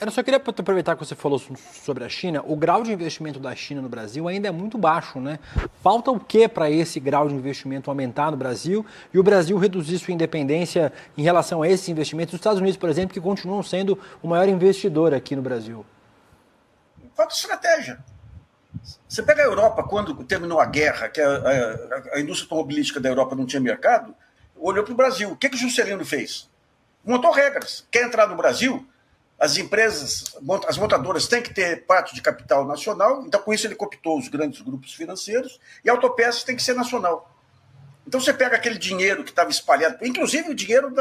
Eu só queria aproveitar que você falou sobre a China. O grau de investimento da China no Brasil ainda é muito baixo, né? Falta o que para esse grau de investimento aumentar no Brasil e o Brasil reduzir sua independência em relação a esses investimentos? Os Estados Unidos, por exemplo, que continuam sendo o maior investidor aqui no Brasil. Falta estratégia. Você pega a Europa, quando terminou a guerra, que a indústria automobilística da Europa não tinha mercado, olhou para o Brasil. O que o Juscelino fez? Montou regras. Quer entrar no Brasil? As empresas, as montadoras têm que ter parte de capital nacional, então com isso ele cooptou os grandes grupos financeiros, e a autopeças tem que ser nacional. Então você pega aquele dinheiro que estava espalhado, inclusive o dinheiro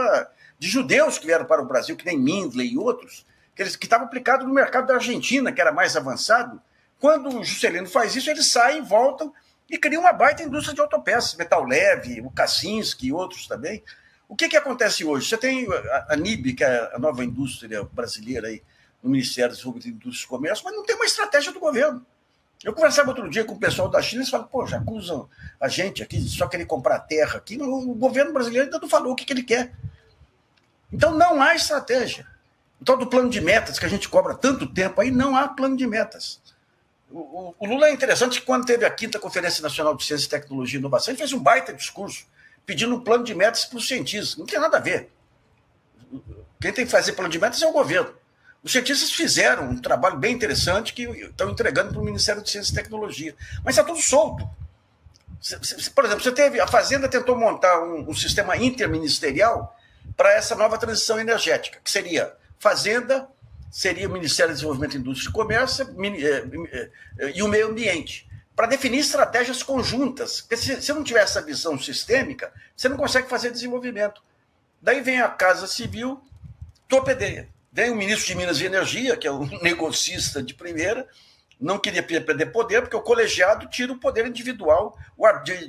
de judeus que vieram para o Brasil, que nem Mindley e outros, que estava aplicado no mercado da Argentina, que era mais avançado. Quando o Juscelino faz isso, eles saem, voltam e criam uma baita indústria de autopeças, Metal Leve, o Kaczynski e outros também. O que acontece hoje? Você tem a NIB, que é a nova indústria brasileira aí, no Ministério do Desenvolvimento de Indústria e Comércio, mas não tem uma estratégia do governo. Eu conversava outro dia com o pessoal da China e eles falam, pô, já acusam a gente aqui de só querer comprar terra aqui, mas o governo brasileiro ainda não falou o que ele quer. Então não há estratégia. O tal do plano de metas que a gente cobra tanto tempo aí, não há plano de metas. O Lula é interessante que quando teve a 5ª Conferência Nacional de Ciência, Tecnologia e Inovação, ele fez um baita discurso pedindo um plano de metas para os cientistas. Não tem nada a ver. Quem tem que fazer plano de metas é o governo. Os cientistas fizeram um trabalho bem interessante que estão entregando para o Ministério de Ciência e Tecnologia. Mas está tudo solto. Por exemplo, a Fazenda tentou montar um sistema interministerial para essa nova transição energética, que seria Fazenda, seria o Ministério do Desenvolvimento, Indústria e Comércio e o Meio Ambiente, para definir estratégias conjuntas. Porque se não tiver essa visão sistêmica, você não consegue fazer desenvolvimento. Daí vem a Casa Civil, torpedeia. Vem o ministro de Minas e Energia, que é um negocista de primeira, não queria perder poder, porque o colegiado tira o poder individual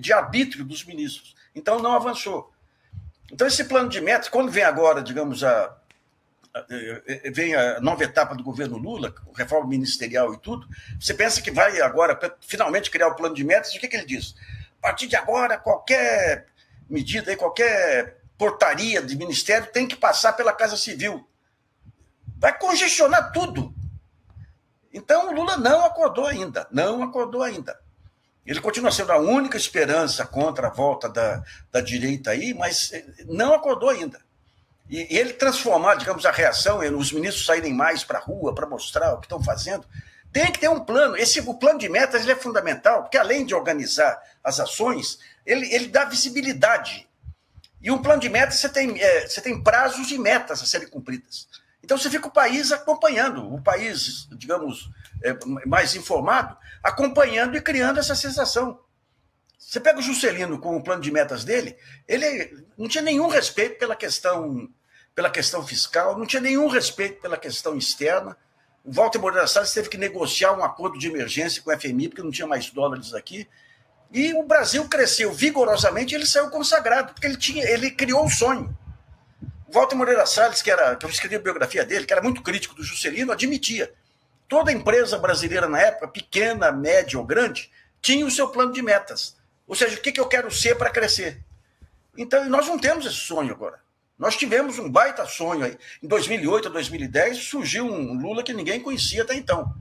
de arbítrio dos ministros. Então não avançou. Então esse plano de metas, quando vem agora, digamos, vem a nova etapa do governo Lula, reforma ministerial e tudo, você pensa que vai agora finalmente criar o plano de metas, o que ele diz? A partir de agora, qualquer medida, qualquer portaria de ministério tem que passar pela Casa Civil. Vai congestionar tudo. Então o Lula não acordou ainda. Ele continua sendo a única esperança contra a volta da direita aí, mas não acordou ainda. E ele transformar, digamos, a reação, os ministros saírem mais para a rua para mostrar o que estão fazendo, tem que ter um plano. O plano de metas ele é fundamental, porque além de organizar as ações, ele dá visibilidade. E um plano de metas você tem prazos e metas a serem cumpridas. Então você fica o país acompanhando, o país, digamos, mais informado, acompanhando e criando essa sensação. Você pega o Juscelino com o plano de metas dele, ele não tinha nenhum respeito pela questão fiscal, não tinha nenhum respeito pela questão externa. O Walter Moreira Salles teve que negociar um acordo de emergência com o FMI, porque não tinha mais dólares aqui. E o Brasil cresceu vigorosamente e ele saiu consagrado, porque ele criou o sonho. O Walter Moreira Salles, que eu escrevi a biografia dele, que era muito crítico do Juscelino, admitia. Toda empresa brasileira na época, pequena, média ou grande, tinha o seu plano de metas. Ou seja, o que eu quero ser para crescer? Então, nós não temos esse sonho agora. Nós tivemos um baita sonho aí. Em 2008 a 2010, surgiu um Lula que ninguém conhecia até então.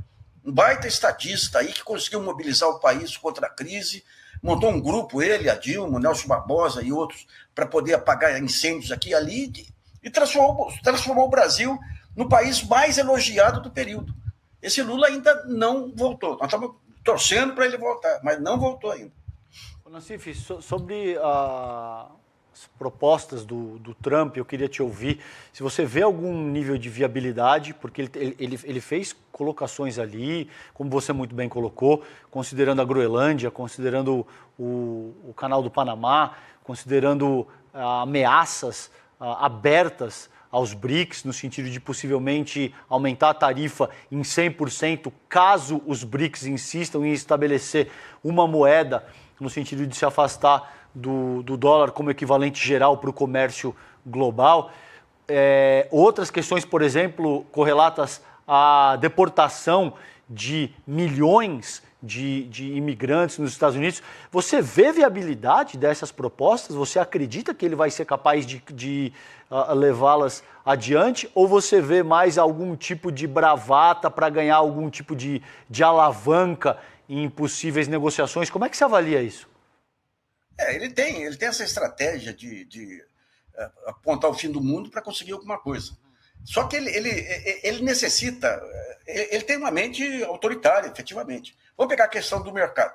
Um baita estadista aí que conseguiu mobilizar o país contra a crise, montou um grupo, ele, a Dilma, o Nelson Barbosa e outros, para poder apagar incêndios aqui e ali, e transformou o Brasil no país mais elogiado do período. Esse Lula ainda não voltou. Nós estamos torcendo para ele voltar, mas não voltou ainda. Nassif, sobre as propostas do Trump, eu queria te ouvir se você vê algum nível de viabilidade, porque ele fez colocações ali, como você muito bem colocou, considerando a Groenlândia, considerando o Canal do Panamá, considerando ameaças abertas aos BRICS, no sentido de possivelmente aumentar a tarifa em 100%, caso os BRICS insistam em estabelecer uma moeda, no sentido de se afastar do dólar como equivalente geral para o comércio global. Outras questões, por exemplo, correlatas à deportação de milhões de imigrantes nos Estados Unidos. Você vê viabilidade dessas propostas? Você acredita que ele vai ser capaz de levá-las adiante? Ou você vê mais algum tipo de bravata para ganhar algum tipo de alavanca em possíveis negociações? Como é que você avalia isso? Ele tem essa estratégia de apontar o fim do mundo para conseguir alguma coisa. Só que ele necessita, ele tem uma mente autoritária, efetivamente. Vamos pegar a questão do mercado.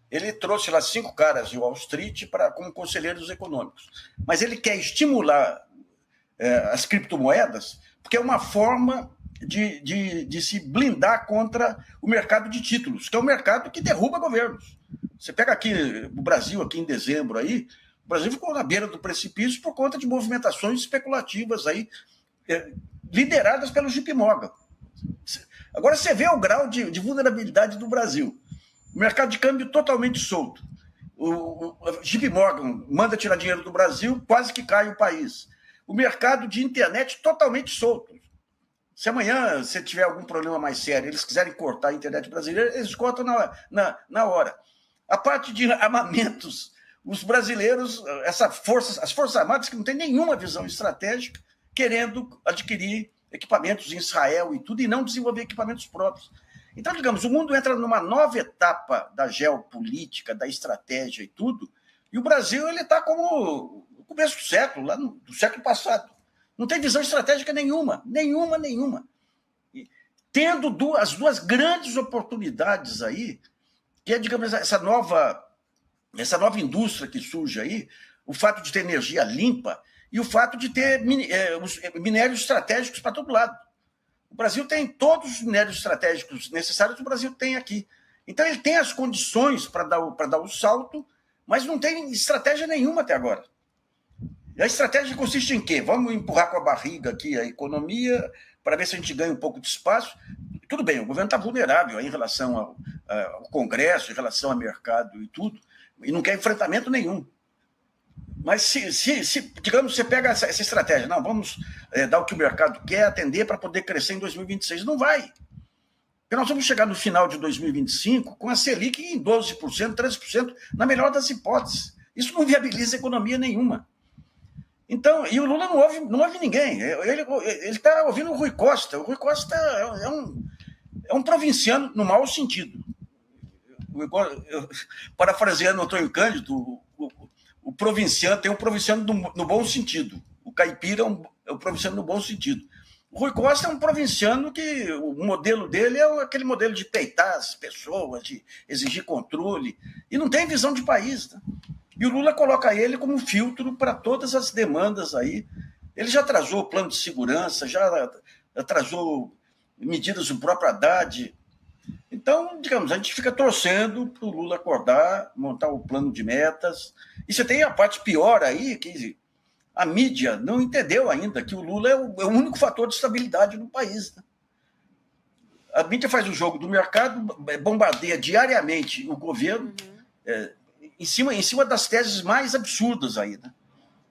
Ele trouxe lá 5 caras de Wall Street como conselheiros econômicos. Mas ele quer estimular as criptomoedas, porque é uma forma de se blindar contra o mercado de títulos, que é um mercado que derruba governos. Você pega aqui o Brasil, aqui em dezembro, aí, o Brasil ficou na beira do precipício por conta de movimentações especulativas aí, lideradas pelo JP Morgan. Agora você vê o grau de vulnerabilidade do Brasil. O mercado de câmbio totalmente solto. O JP Morgan manda tirar dinheiro do Brasil, quase que cai o país. O mercado de internet totalmente solto. Se amanhã você tiver algum problema mais sério, eles quiserem cortar a internet brasileira, eles cortam na hora. A parte de armamentos, os brasileiros, as Forças Armadas que não têm nenhuma visão estratégica, querendo adquirir equipamentos em Israel e tudo, e não desenvolver equipamentos próprios. Então, digamos, o mundo entra numa nova etapa da geopolítica, da estratégia e tudo, e o Brasil está como no começo do século, lá do século passado. Não tem visão estratégica nenhuma. E, tendo as duas grandes oportunidades aí, que é, digamos, essa nova indústria que surge aí, o fato de ter energia limpa, e o fato de ter os minérios estratégicos para todo lado. O Brasil tem todos os minérios estratégicos necessários, o Brasil tem aqui. Então, ele tem as condições para dar o salto, mas não tem estratégia nenhuma até agora. E a estratégia consiste em quê? Vamos empurrar com a barriga aqui a economia para ver se a gente ganha um pouco de espaço. Tudo bem, o governo está vulnerável aí em relação ao Congresso, em relação ao mercado e tudo, e não quer enfrentamento nenhum. Mas digamos, você pega essa estratégia, não, vamos dar o que o mercado quer, atender para poder crescer em 2026. Não vai. Porque nós vamos chegar no final de 2025 com a Selic em 12%, 13%, na melhor das hipóteses. Isso não viabiliza economia nenhuma. Então, e o Lula não ouve ninguém. Ele está ouvindo o Rui Costa. O Rui Costa é um provinciano no mau sentido. Parafraseando o Antônio Cândido, o provinciano tem um provinciano no bom sentido. O caipira é um provinciano no bom sentido. O Rui Costa é um provinciano que o modelo dele é aquele modelo de peitar as pessoas, de exigir controle, e não tem visão de país. Né? E o Lula coloca ele como um filtro para todas as demandas aí. Ele já atrasou o plano de segurança, já atrasou medidas do próprio Haddad. Então, digamos, a gente fica torcendo para o Lula acordar, montar o plano de metas. E você tem a parte pior aí, que a mídia não entendeu ainda que o Lula é o único fator de estabilidade no país. Né? A mídia faz o jogo do mercado, bombardeia diariamente o governo, em cima das teses mais absurdas aí. Né?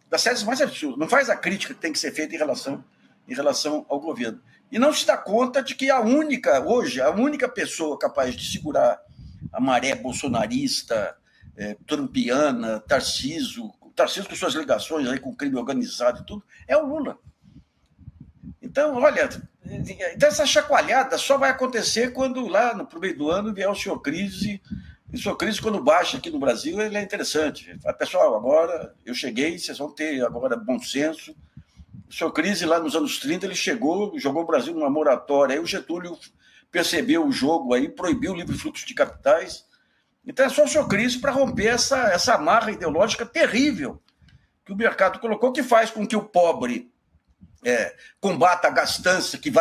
Das teses mais absurdas. Não faz a crítica que tem que ser feita em relação ao governo. E não se dá conta de que a única pessoa capaz de segurar a maré bolsonarista, trumpiana, Tarcísio com suas ligações aí com o crime organizado e tudo, é o Lula. Então, olha, essa chacoalhada só vai acontecer quando lá no meio do ano vier o senhor Crise. E o senhor Crise, quando baixa aqui no Brasil, ele é interessante. Fala, pessoal, agora eu cheguei, vocês vão ter agora bom senso. O senhor Crise, lá nos anos 30, ele jogou o Brasil numa moratória. Aí o Getúlio percebeu o jogo aí, proibiu o livre fluxo de capitais. Então é só o senhor Crise para romper essa amarra ideológica terrível que o mercado colocou, que faz com que o pobre combata a gastança, que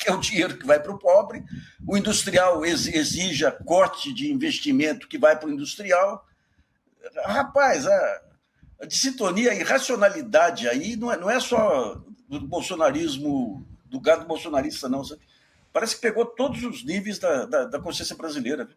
é o dinheiro que vai para o pobre, o industrial exija corte de investimento que vai para o industrial. Rapaz, a dissintonia, a irracionalidade aí não é só do bolsonarismo, do gado bolsonarista, não. Sabe? Parece que pegou todos os níveis da consciência brasileira.